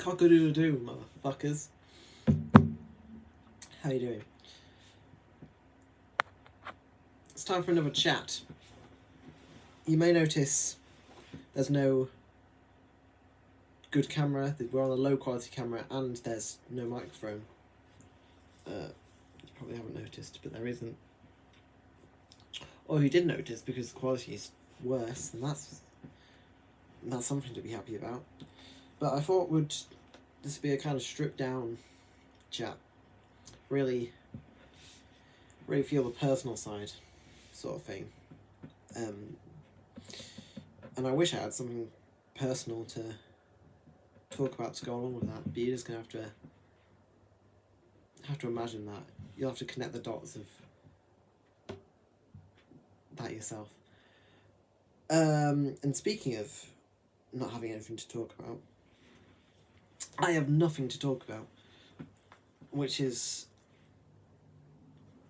Cock-a-doodle-doo, motherfuckers. How you doing? It's time for another chat. You may notice there's no good camera. We're on a low quality camera and there's no microphone. You probably haven't noticed, but there isn't. Or you did notice because the quality is worse, and that's something to be happy about. But I thought this would be a kind of stripped down chat. Really feel the personal side sort of thing. And I wish I had something personal to talk about to go along with that, but you're just going to have to imagine that. You'll have to connect the dots of that yourself. And speaking of not having anything to talk about, I have nothing to talk about, which is,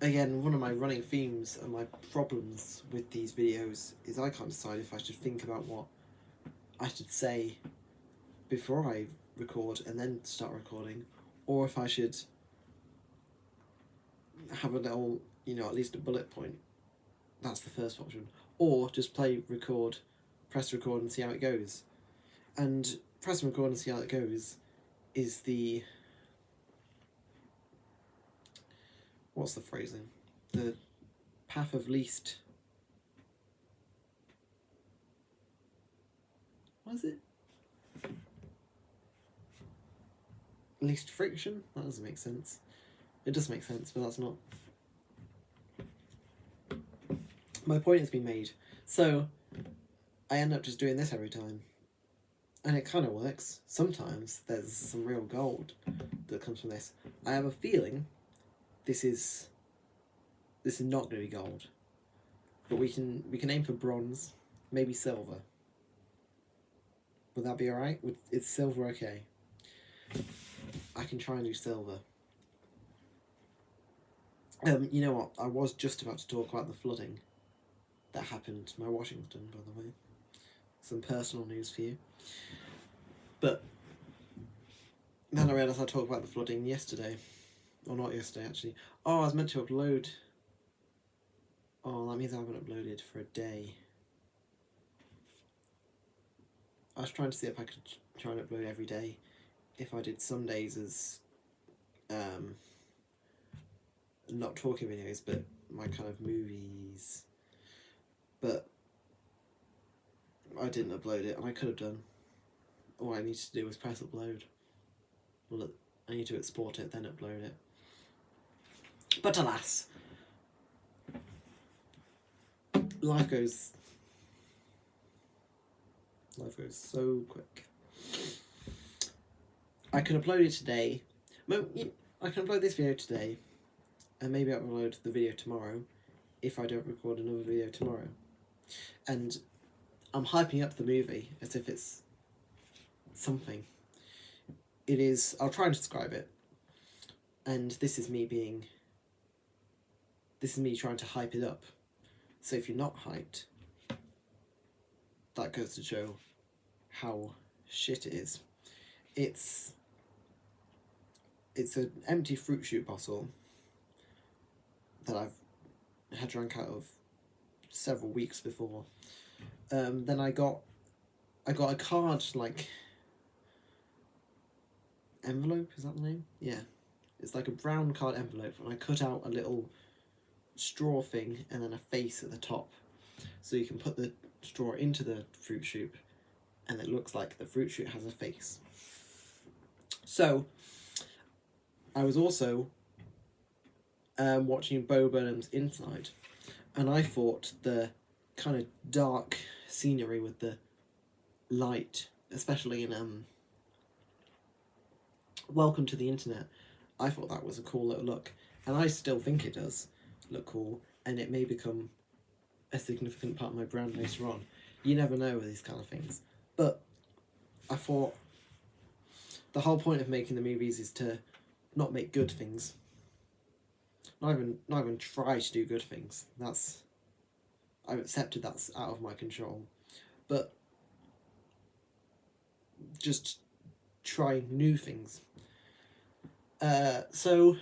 again, one of my running themes and my problems with these videos is I can't decide if I should think about what I should say before I record and then start recording, or if I should have a little, at least a bullet point. That's the first option. Or just press record and see how it goes. And press record and see how it goes is the... what's the phrasing? The path of least... what is it? Least friction? That doesn't make sense. It does make sense, but that's not... my point has been made. So, I end up just doing this every time. And it kind of works. Sometimes there's some real gold that comes from this. I have a feeling this is not going to be gold. But we can aim for bronze, maybe silver. Would that be alright? Is silver okay? I can try and do silver. You know what? I was just about to talk about the flooding that happened to my Washington, by the way. Some personal news for you. But then I realised I talked about the flooding yesterday. Or not yesterday, actually. Oh, I was meant to upload... oh, that means I haven't uploaded for a day. I was trying to see if I could try and upload every day. If I did some days as... not talking videos, but my kind of movies. But I didn't upload it, and I could have done. All I needed to do was press upload. Well, I need to export it, then upload it. But alas, life goes so quick. I can upload it today. I can upload this video today, and maybe I'll upload the video tomorrow if I don't record another video tomorrow. And I'm hyping up the movie as if it's something. It is... I'll try and describe it. And this is me trying to hype it up. So if you're not hyped, that goes to show how shit it is. It's an empty fruit shoot bottle that I've had drunk out of several weeks before. Then I got a card, like, envelope, is that the name? Yeah. It's like a brown card envelope, and I cut out a little straw thing and then a face at the top. So you can put the straw into the fruit shoot, and it looks like the fruit shoot has a face. So, I was also watching Bo Burnham's Inside, and I thought the kind of dark scenery with the light, especially in Welcome to the Internet, I thought that was a cool little look, and I still think it does look cool, and it may become a significant part of my brand later on. You never know with these kind of things. But I thought the whole point of making the movies is to not make good things. Not even try to do good things. I've accepted that's out of my control. But just try new things. So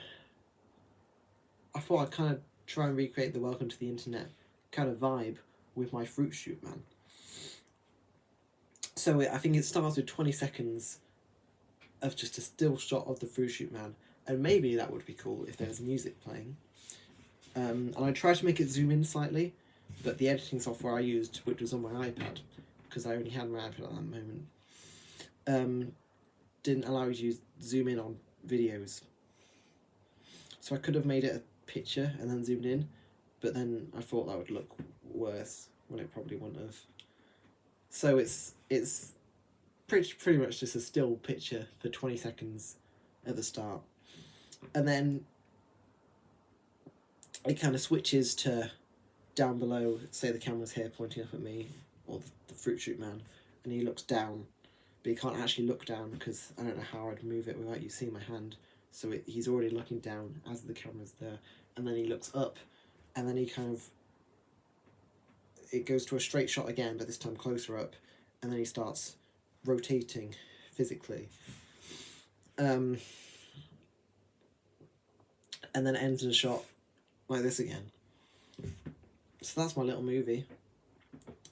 I thought I'd kind of try and recreate the Welcome to the Internet kind of vibe with my Fruit Shoot Man. So I think it starts with 20 seconds of just a still shot of the Fruit Shoot Man, and maybe that would be cool if there was music playing. And I tried to make it zoom in slightly, but the editing software I used, which was on my iPad, because I only had my iPad at that moment, didn't allow you to zoom in on videos. So I could have made it a picture and then zoomed in, but then I thought that would look worse when it probably wouldn't have. So it's pretty much just a still picture for 20 seconds at the start, and then it kind of switches to down below. Say the camera's here pointing up at me, or the Fruit Shoot Man, and he looks down, but he can't actually look down because I don't know how I'd move it without you seeing my hand. So he's already looking down as the camera's there, and then he looks up, and then he kind of, it goes to a straight shot again, but this time closer up, and then he starts rotating physically. And then it ends in a shot like this again. So that's my little movie.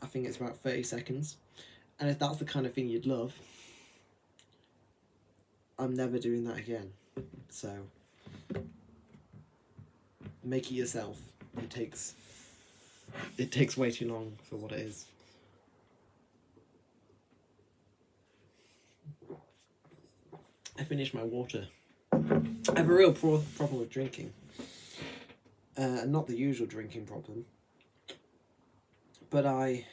I think it's about 30 seconds. And if that's the kind of thing you'd love, I'm never doing that again. So make it yourself. It takes way too long for what it is. I finished my water. I have a real problem with drinking. Not the usual drinking problem. But I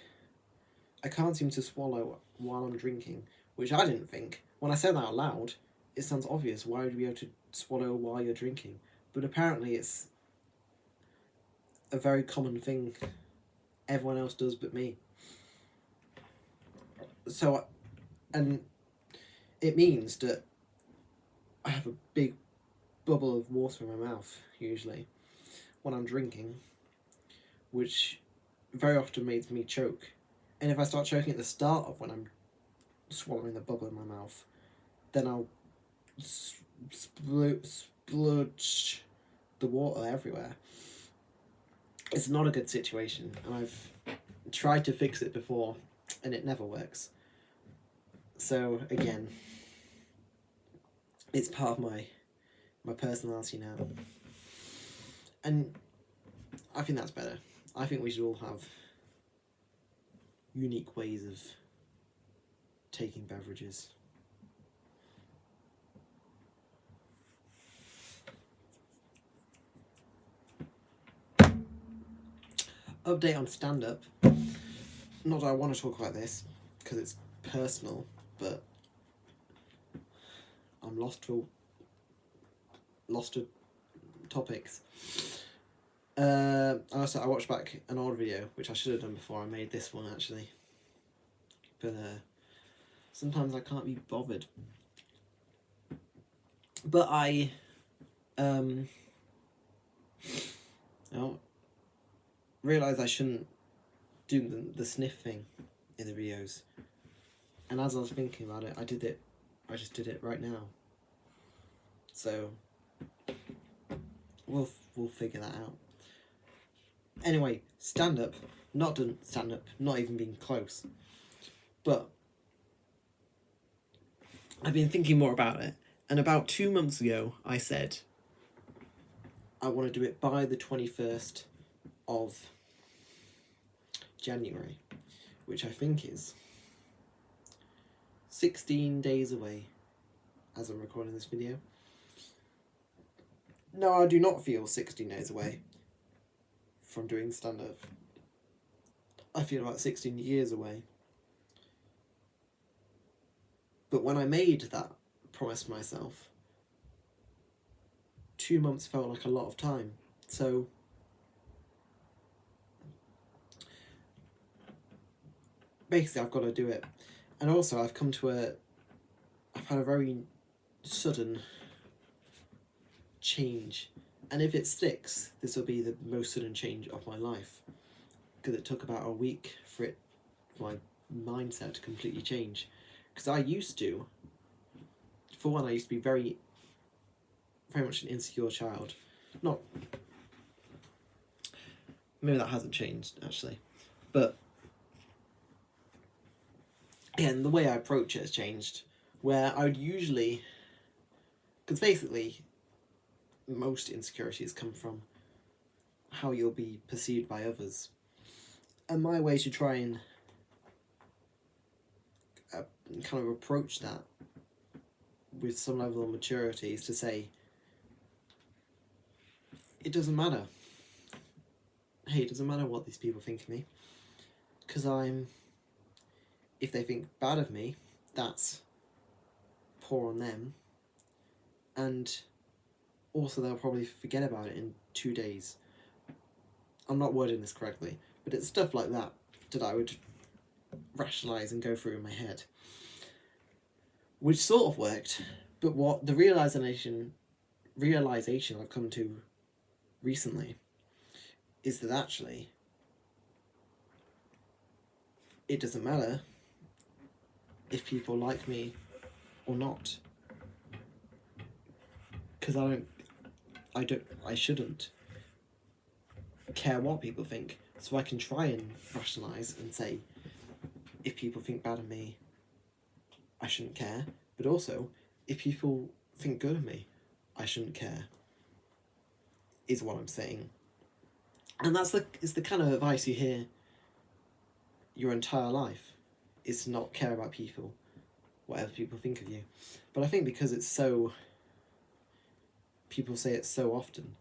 can't seem to swallow while I'm drinking, which I didn't think. When I said that out loud, it sounds obvious. Why would you be able to swallow while you're drinking? But apparently it's a very common thing. Everyone else does but me. So, and it means that I have a big bubble of water in my mouth, usually, when I'm drinking, which very often makes me choke. And if I start choking at the start of when I'm swallowing the bubble in my mouth, then I'll splurge the water everywhere. It's not a good situation, and I've tried to fix it before, and it never works. So, again, it's part of my personality now. And I think that's better. I think we should all have unique ways of taking beverages. Update on stand-up. Not that I want to talk about this, because it's personal, but I'm lost to topics. Also, I watched back an old video, which I should have done before I made this one, actually. But sometimes I can't be bothered. But I realised I shouldn't do the sniff thing in the videos. And as I was thinking about it, I just did it right now. So we'll figure that out. Anyway, stand-up, not done stand-up, not even being close. But I've been thinking more about it, and about 2 months ago I said I want to do it by the 21st of January, which I think is 16 days away as I'm recording this video. No, I do not feel 16 days away from doing stand-up. I feel about 16 years away. But when I made that promise to myself, 2 months felt like a lot of time. So basically I've got to do it. And also I've had a very sudden change. And if it sticks, this will be the most sudden change of my life. Because it took about a week for my mindset to completely change. Because I used to for one, I used to be very much an insecure child. Not, maybe that hasn't changed actually, but again, the way I approach it has changed, where I would usually, because basically most insecurities come from how you'll be perceived by others, and my way to try and kind of approach that with some level of maturity is to say, it doesn't matter. Hey, it doesn't matter what these people think of me, because if they think bad of me, that's poor on them, and also they'll probably forget about it in 2 days. I'm not wording this correctly, but it's stuff like that that I would rationalise and go through in my head, which sort of worked, but what the realisation I've come to recently is that actually it doesn't matter if people like me or not, because I shouldn't care what people think. So I can try and rationalise and say, if people think bad of me, I shouldn't care, but also if people think good of me, I shouldn't care, is what I'm saying. And it's the kind of advice you hear your entire life, is to not care about people, whatever people think of you. But I think because people say it so often,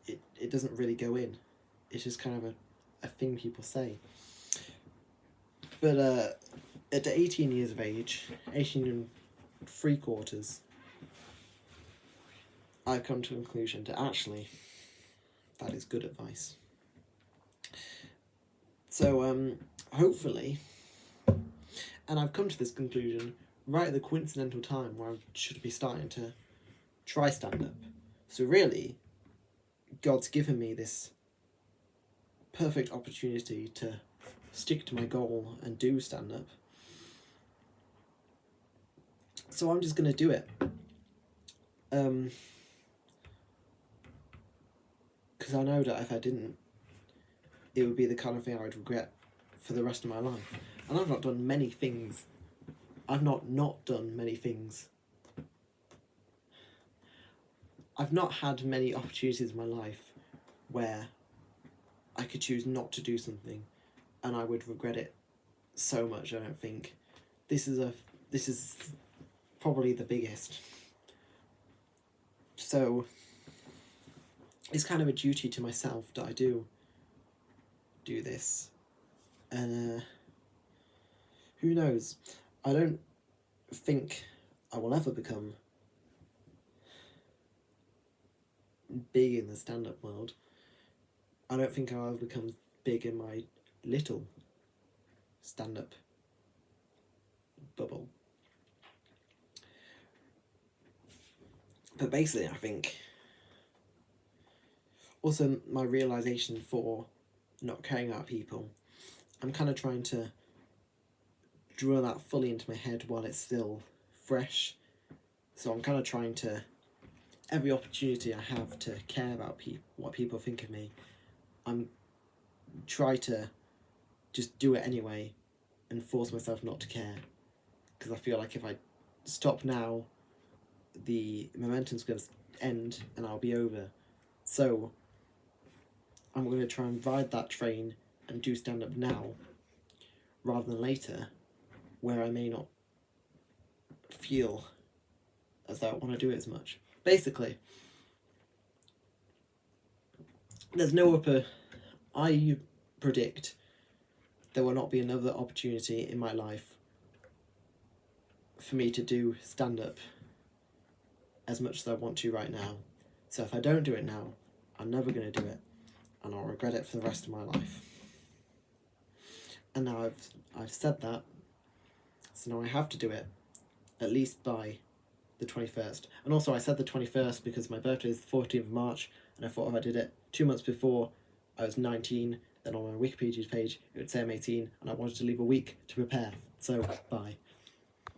it doesn't really go in. It's just kind of a thing people say. But at 18 years of age, 18 3/4, I've come to a conclusion that actually that is good advice. So hopefully, and I've come to this conclusion right at the coincidental time where I should be starting to try stand-up. So really, God's given me this perfect opportunity to stick to my goal and do stand-up. So I'm just going to do it. Because I know that if I didn't, it would be the kind of thing I would regret for the rest of my life. And I've not done many things. I've not done many things. I've not had many opportunities in my life where I could choose not to do something and I would regret it so much. I don't think this is probably the biggest. So it's kind of a duty to myself that I do this. And who knows? I don't think I will ever become big in the stand-up world. I don't think I'll ever become big in my little stand-up bubble. But basically, I think also my realisation for not caring about people, I'm kind of trying to drill that fully into my head while it's still fresh. So I'm kind of trying to, every opportunity I have to care about what people think of me, I'm try to just do it anyway and force myself not to care, because I feel like if I stop now, the momentum's going to end and I'll be over. So I'm going to try and ride that train and do stand-up now rather than later, where I may not feel as though I want to do it as much. Basically, there's no upper... I predict there will not be another opportunity in my life for me to do stand-up as much as I want to right now. So if I don't do it now, I'm never going to do it, and I'll regret it for the rest of my life. And now I've said that, so now I have to do it, at least by the 21st. And also I said the 21st because my birthday is the 14th of March, and I thought if I did it 2 months before I was 19, then on my Wikipedia page it would say I'm 18, and I wanted to leave a week to prepare. So, bye.